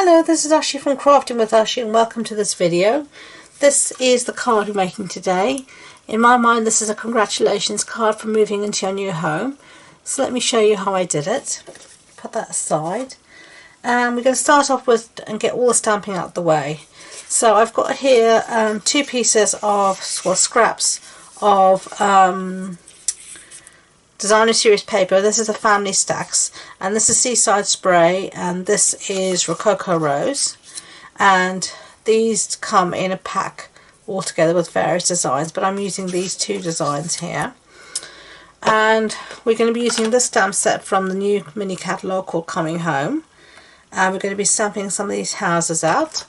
Hello, this is Ashley from Crafting with Ashley and welcome to this video. This is the card we're making today. In my mind this is a congratulations card for moving into your new home. So let me show you how I did it. Put that aside. And we're going to start off with and get all the stamping out the way. So I've got here two pieces of, well, scraps of designer series paper. This is the family stacks, and this is Seaside Spray, and this is Rococo Rose, and these come in a pack all together with various designs, but I'm using these two designs here. And we're going to be using this stamp set from the new mini catalogue called Coming Home, and we're going to be stamping some of these houses out,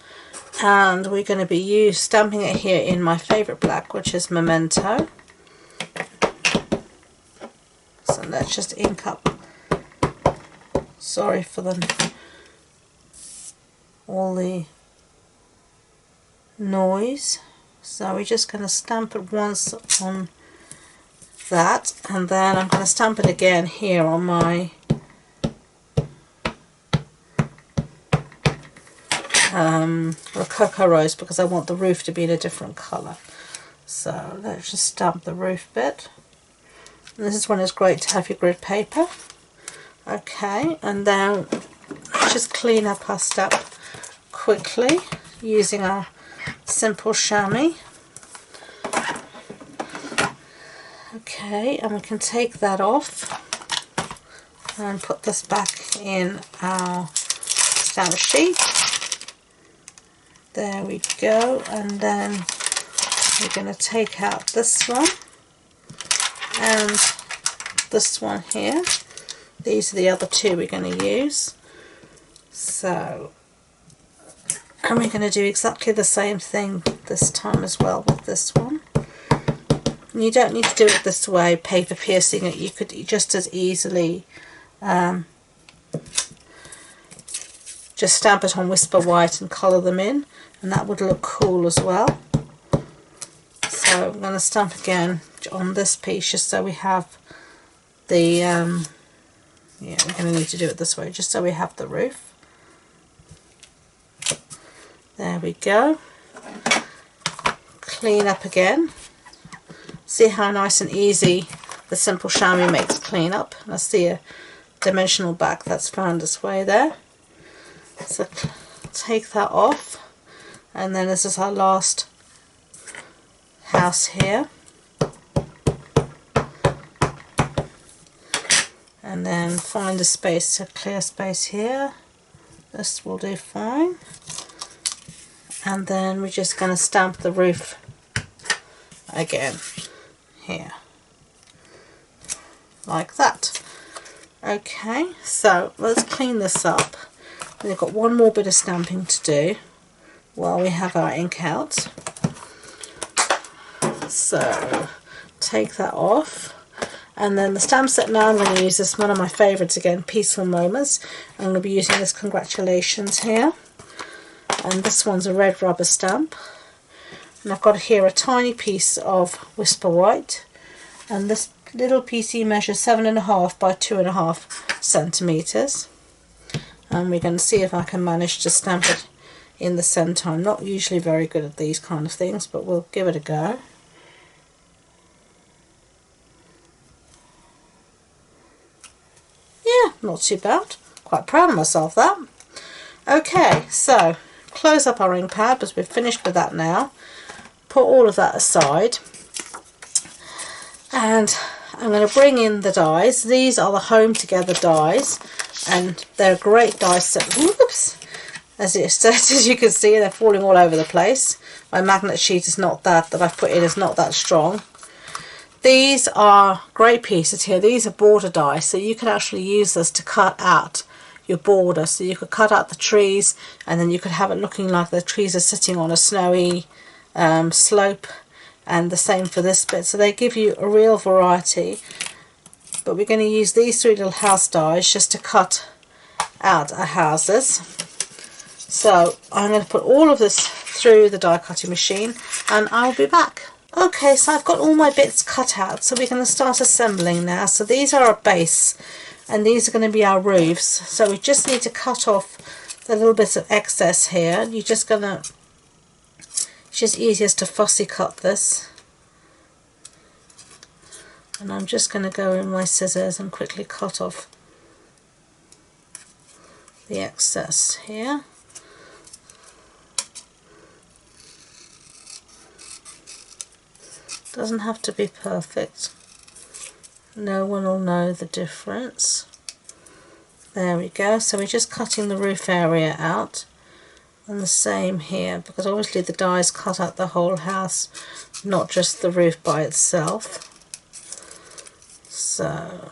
and we're going to be stamping it here in my favourite black, which is Memento. So let's just ink up, sorry for all the noise. So we're just going to stamp it once on that, and then I'm going to stamp it again here on my Rococo Rose, because I want the roof to be in a different colour. So let's just stamp the roof bit. And this is when it's great to have your grid paper. Okay, and then let's just clean up our stamp quickly using our simple chamois. Okay, and we can take that off and put this back in our stamp sheet. There we go, and then we're going to take out this one and this one here. These are the other two we're going to use. So, and we're going to do exactly the same thing this time as well with this one. And you don't need to do it this way, paper piercing it. You could just as easily just stamp it on Whisper White and colour them in, and that would look cool as well. So I'm going to stamp again on this piece just so we have the yeah, we're going to need to do it this way just so we have the roof. There we go. Clean up again. See how nice and easy the simple chamois makes clean up. I see a dimensional back that's found its way there. So take that off, and then this is our last house here, and then find a space, a clear space here. This will do fine, and then we're just going to stamp the roof again here like that. Okay, so let's clean this up. We've got one more bit of stamping to do while we have our ink out. So take that off, and then the stamp set now I'm going to use this, one of my favourites again, Peaceful Moments. I'm going to be using this Congratulations here, and this one's a red rubber stamp, and I've got here a tiny piece of Whisper White, and this little piece measures 7.5 by 2.5 centimetres, and we're going to see if I can manage to stamp it in the centre. I'm not usually very good at these kind of things, but we'll give it a go. Yeah, not too bad. Quite proud of myself that. Okay, so close up our ink pad because we've finished with that now. Put all of that aside, and I'm going to bring in the dies. These are the Home Together dies, and they're a great die set. Whoops! As you can see, they're falling all over the place. My magnet sheet is not that I've put in is not that strong. These are great pieces here. These are border dies, so you can actually use this to cut out your border. So you could cut out the trees, and then you could have it looking like the trees are sitting on a snowy slope, and the same for this bit. So they give you a real variety. But we're going to use these three little house dies just to cut out our houses. So I'm going to put all of this through the die cutting machine, and I'll be back. Okay, so I've got all my bits cut out, so we're going to start assembling now. So these are our base, and these are going to be our roofs. So we just need to cut off the little bits of excess here, you're just gonna, it's just easiest to fussy cut this. And I'm just going to go in my scissors and quickly cut off the excess here. Doesn't have to be perfect. No one will know the difference. There we go. So we're just cutting the roof area out. And the same here, because obviously the dies cut out the whole house, not just the roof by itself. So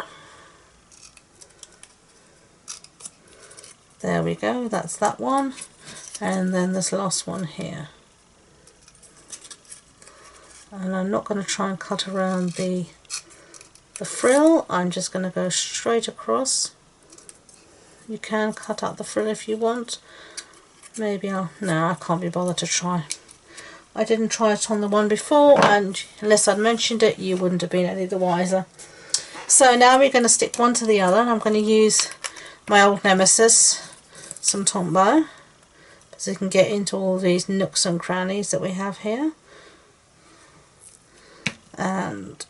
there we go, that's that one, and then this last one here. And I'm not going to try and cut around the frill, I'm just going to go straight across. You can cut out the frill if you want. Maybe no, I can't be bothered to try. I didn't try it on the one before, and unless I'd mentioned it, you wouldn't have been any the wiser. So now we're going to stick one to the other, and I'm going to use my old nemesis, some Tombow, so you can get into all these nooks and crannies that we have here. And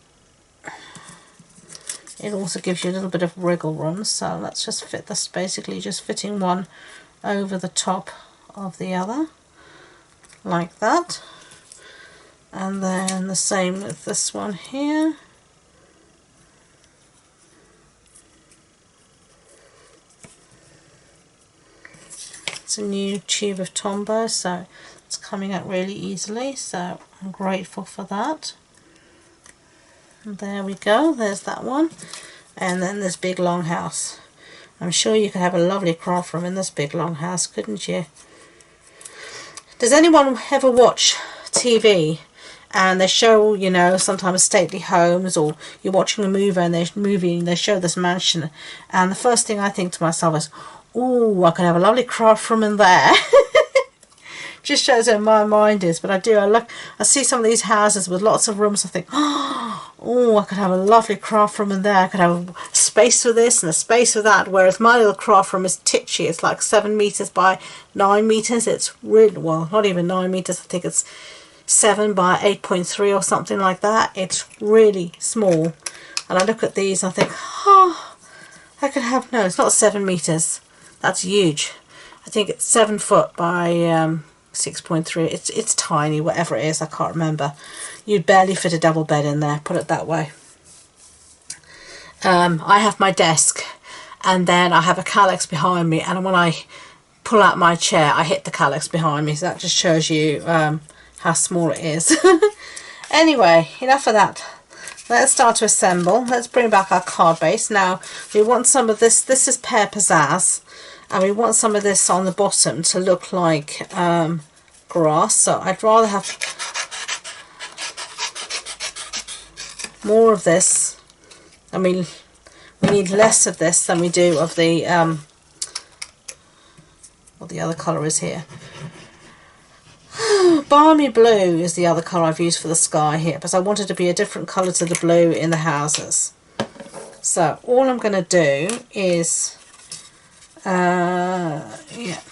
it also gives you a little bit of wriggle room, so let's just fit this, basically just fitting one over the top of the other, like that. And then the same with this one here. It's a new tube of Tombow, so it's coming out really easily, so I'm grateful for that. And there we go, there's that one. And then this big long house. I'm sure you could have a lovely craft room in this big long house, couldn't you? Does anyone ever watch TV and they show, you know, sometimes stately homes, or you're watching a movie and they show this mansion, and the first thing I think to myself is, ooh, I could have a lovely craft room in there. Just shows where my mind is. But I see some of these houses with lots of rooms, I think, oh, I could have a lovely craft room in there. I could have a space for this and a space for that. Whereas my little craft room is titchy. It's like 7 meters by 9 meters. It's really, well, not even 9 meters. I think it's 7 by 8.3 or something like that. It's really small. And I look at these and I think, oh, I could have, no, it's not 7 meters. That's huge. I think it's 7 foot by 6.3. It's tiny, whatever it is, I can't remember. You'd barely fit a double bed in there, put it that way. I have my desk, and then I have a calyx behind me, and when I pull out my chair, I hit the calyx behind me, so that just shows you how small it is. Anyway, enough of that. Let's start to assemble. Let's bring back our card base. Now, we want some of this. This is Pear Pizzazz, and we want some of this on the bottom to look like grass. So I'd rather have more of this. I mean, we need less of this than we do of the what the other colour is here. Balmy blue is the other colour I've used for the sky here, because I wanted to be a different colour to the blue in the houses. So all I'm going to do is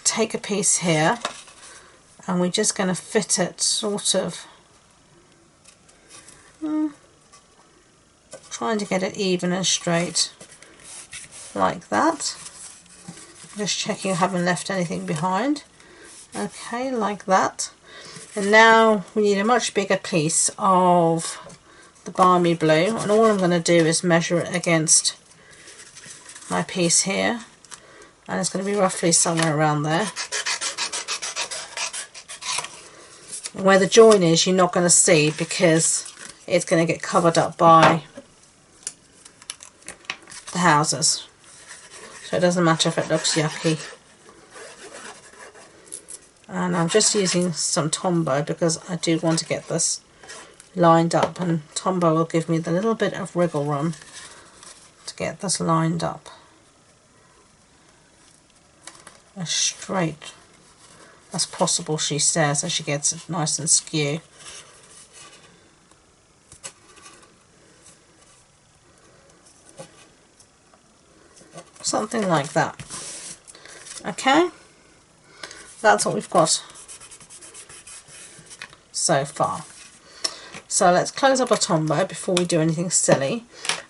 take a piece here, and we're just going to fit it sort of, trying to get it even and straight like that. Just checking I haven't left anything behind. Okay, like that. And now we need a much bigger piece of the balmy blue, and all I'm going to do is measure it against my piece here, and it's going to be roughly somewhere around there. And where the join is, you're not going to see, because it's going to get covered up by the houses, so it doesn't matter if it looks yucky. And I'm just using some Tombow because I do want to get this lined up, and Tombow will give me the little bit of wriggle room to get this lined up as straight as possible, she says, so she gets it nice and skew. Something like that. Okay. that's what we've got so far. So let's close up our Tombow before we do anything silly.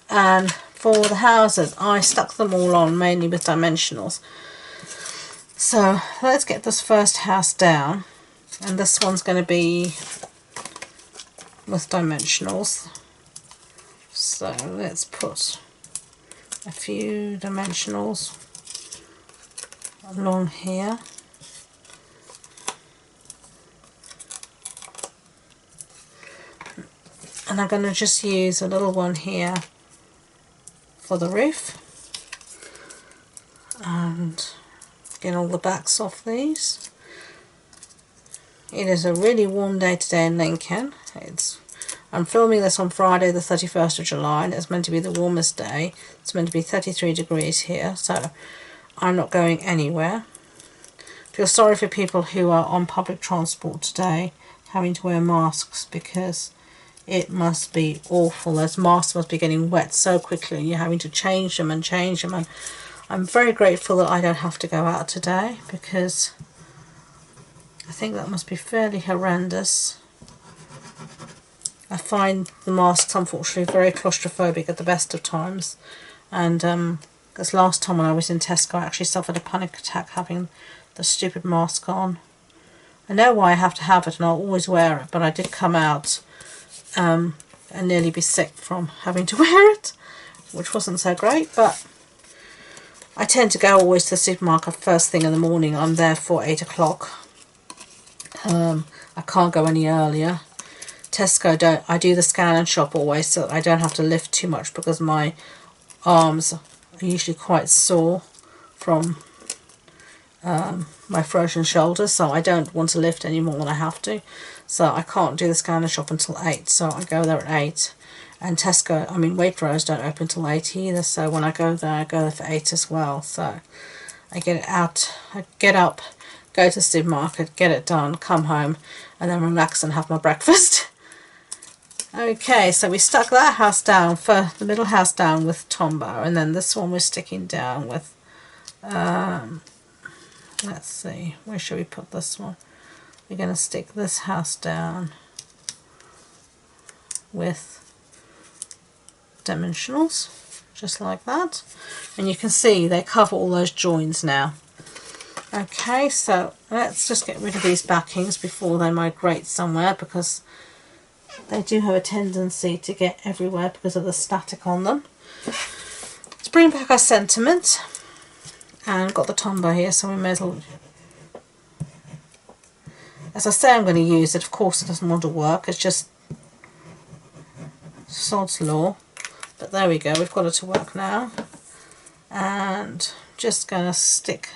And for the houses, I stuck them all on mainly with dimensionals. So let's get this first house down, and this one's going to be with dimensionals. So let's put a few dimensionals along here. And I'm going to just use a little one here for the roof and get all the backs off these. It is a really warm day today in Lincoln. I'm filming this on Friday the 31st of July, and it's meant to be the warmest day. It's meant to be 33 degrees here, so I'm not going anywhere. Feel sorry for people who are on public transport today having to wear masks, because it must be awful. Those masks must be getting wet so quickly, and you're having to change them. And I'm very grateful that I don't have to go out today, because I think that must be fairly horrendous. I find the masks unfortunately very claustrophobic at the best of times, and because last time when I was in Tesco I actually suffered a panic attack having the stupid mask on. I know why I have to have it and I'll always wear it, but I did come out and nearly be sick from having to wear it, which wasn't so great. But I tend to go always to the supermarket first thing in the morning. I'm there for 8 o'clock. I can't go any earlier. Tesco, I do the scan and shop always, so I don't have to lift too much, because my arms are usually quite sore from my frozen shoulders, so I don't want to lift any more than I have to. So I can't do the scan and shop until 8, so I go there at 8. And Tesco, Waitrose don't open until 8 either, so when I go there for 8 as well. So I get up, go to the supermarket, get it done, come home, and then relax and have my breakfast. Okay, so we stuck that house down, for the middle house down with Tombow, and then this one we're sticking down with, let's see, where should we put this one? We're going to stick this house down with dimensionals, just like that. And you can see they cover all those joins now. Okay, so let's just get rid of these backings before they migrate somewhere, because they do have a tendency to get everywhere because of the static on them. Let's bring back our sentiment, and got the Tombow here, so we may as well, as I say I'm going to use it. Of course it doesn't want to work, it's just sod's law, but there we go, we've got it to work now. And just going to stick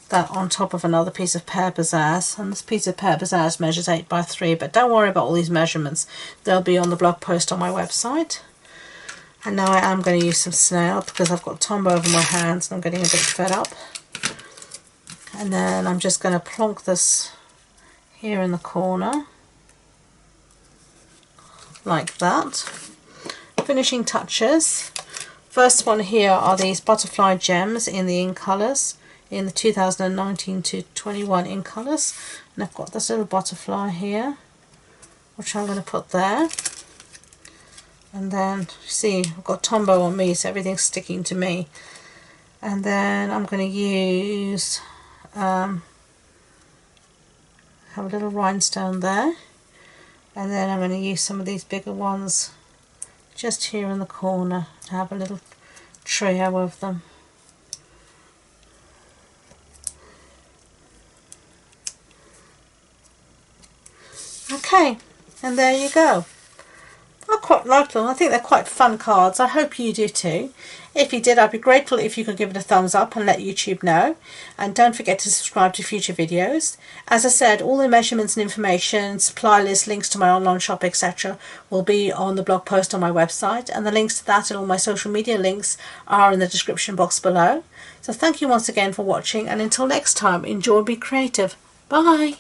that on top of another piece of Pear Bazaars, and this piece of Pear Bazaars measures 8 by 3, but don't worry about all these measurements, they'll be on the blog post on my website. And now I am going to use some snail, because I've got Tombow over my hands and I'm getting a bit fed up. And then I'm just going to plonk this here in the corner like that. Finishing touches. First one here are these butterfly gems in the ink colours, in the 2019 to 21 ink colours, and I've got this little butterfly here which I'm going to put there. And then see, I've got Tombow on me, so everything's sticking to me. And then I'm going to use have a little rhinestone there, and then I'm going to use some of these bigger ones just here in the corner to have a little trio of them. Okay, and there you go. I quite like them. I think they're quite fun cards. I hope you do too. If you did, I'd be grateful if you could give it a thumbs up and let YouTube know. And don't forget to subscribe to future videos. As I said, all the measurements and information, supply list, links to my online shop, etc. will be on the blog post on my website. And the links to that and all my social media links are in the description box below. So thank you once again for watching, and until next time, enjoy and be creative. Bye!